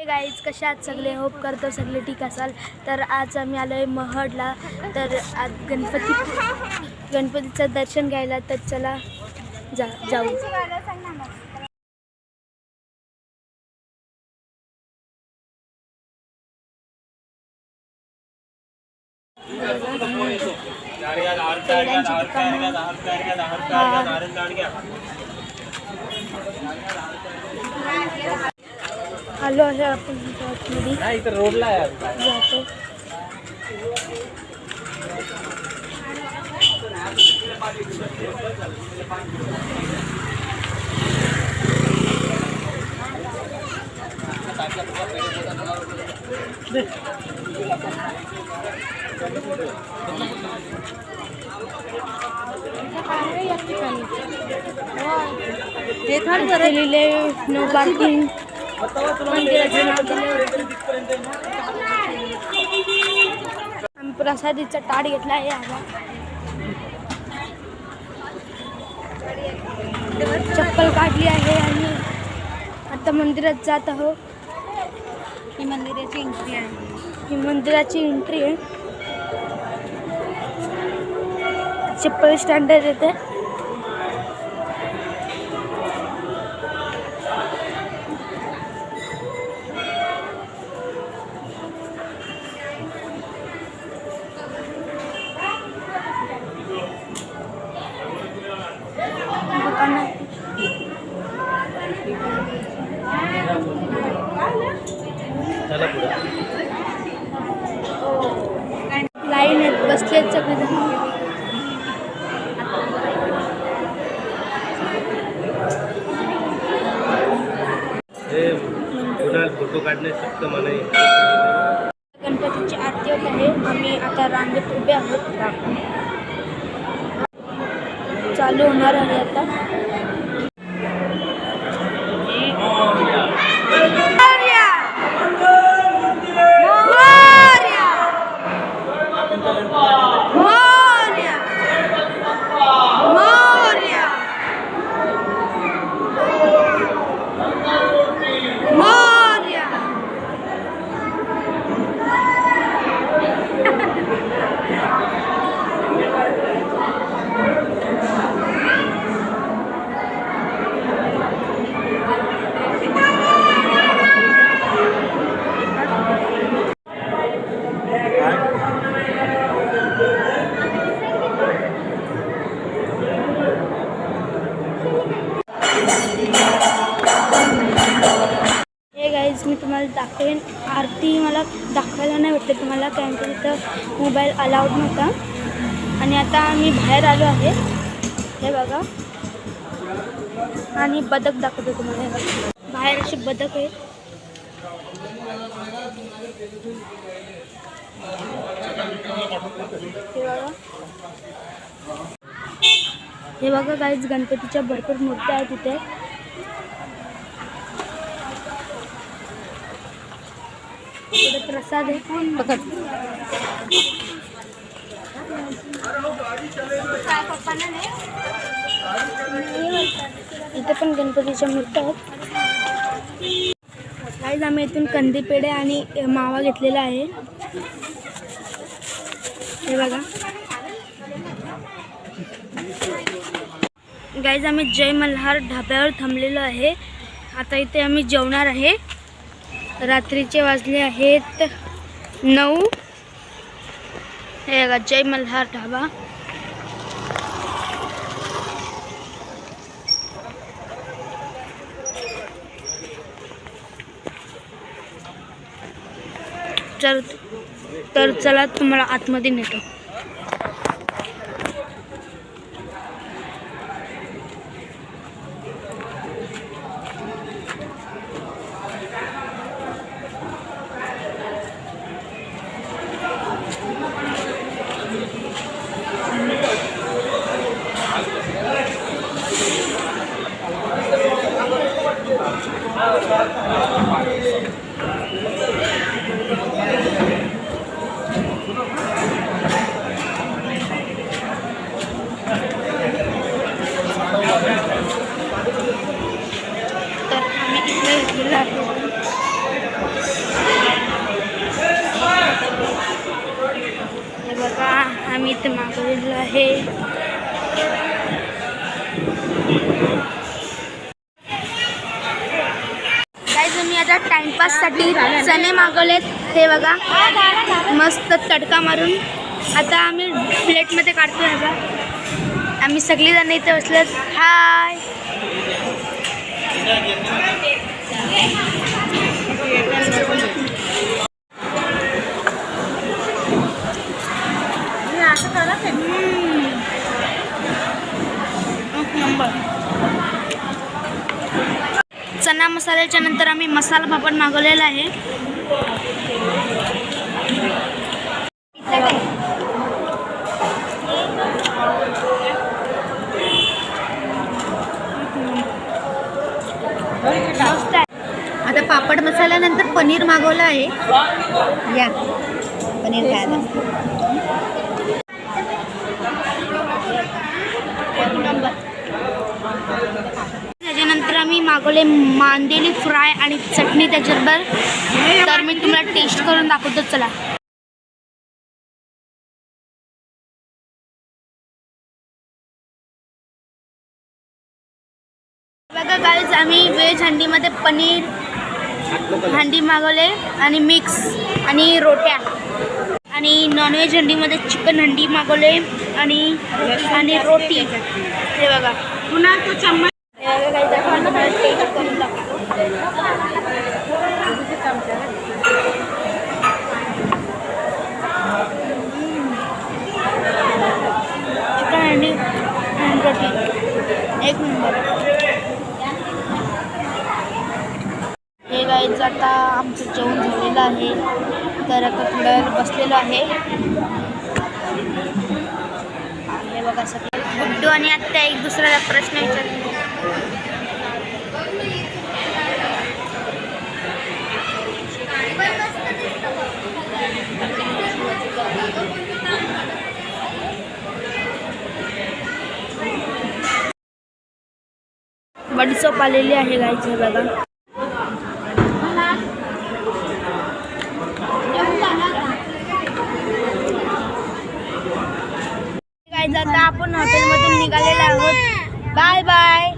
Guys कशा आहात सगळे, होप करतो सगळे ठीक असाल. तर आज आम्ही आलो आहे महडला. तर आज गणपतीचं दर्शन घ्यायला. तर चला जाऊ. आलो आहे आपण आतमध्ये रोडला जातो. No parking. आम्ही प्रसादीचा ताट घेतला आहे. चप्पल काढली आहे आणि आता मंदिरात जात आहोत. ही मंदिराची एंट्री आहे. चप्पल स्टँडर्ड येते. लाईन आहेत, बसलेत सगळेजण. फोटो काढणे सक्त मनाई. गणपतीची आरती होत आहे. आम्ही आता रांगेत उभे आहोत. चालू होणार आहे आता. मी तुम्हाला दाखवेन आरती. मला दाखवायला नाही वाटतं तुम्हाला, कारण की तिथं मोबाईल अलाउड नव्हता. आणि आता आम्ही बाहेर आलो आहे. हे बघा. आणि बदक दाखवतो तुम्हाला. बाहेर असे बदक आहेत. हे बघा गाईज, गणपतीच्या भरपूर मूर्त्या आहेत तिथे. प्रसाद आहे. इथे पण गणपतीच्या मूर्त्या आहेत. गाईज, आम्ही इथून कंदी पेढे आणि मावा घेतलेला आहे. हे बघा गाईज, आम्ही जय मल्हार ढाब्यावर थांबलेलो आहे. आता इथे आम्ही जेवणार आहे. रात्रीचे वाजले आहेत 9. हे बघा, जय मल्हार ढाबा. तर चला तुम्हाला आतमध्ये नेतो. इथे मागवलेलं आहे. गाईज मी आता टाइमपाससाठी चणे मागवलेत. हे बघा मस्त तडका मारून. आता आम्ही प्लेटमध्ये काढतो. हे बघा आम्ही सगळीजण इथे बसलेत. हाय चना मसाल्याच्या नंतर आम्ही मसाला पापड मागवलेला आहे. मस्त आहे. आता पापड मसाल्यानंतर पनीर मागवलं आहे. या पनीर खायला. त्याच्यानंतर आम्ही मागवले मांदेली फ्राय आणि चटणी त्याच्याबरोबर. तर मी तुम्हाला टेस्ट करून दाखवतो. चला बघा गाईज आम्ही व्हेज हंडीमध्ये पनीर हंडी मागवले आणि मिक्स आणि रोट्या. आणि नॉनव्हेज हंडीमध्ये चिकन हंडी मागवले आणि रोटी. हे बघा पुन्हा तो चम्मच. हे बघा गाईज आपण तुम्हाला टेस्ट करून दाखवतो. चिकन हंडी आणि रोटी एक नंबर. हे गाईज आता आमचं जेवण झालेलं आहे. तर आता थोड्या वेळ बसलेलो आहे. हे बघा सगळे गुड्डू आणि आत्या एक दुसऱ्याला प्रश्न विचारले. बडीचोप आलेली आहे गाईज. हे बघा गाईज आता आपण हॉटेलमधून निघालेलो आहोत. Bye bye.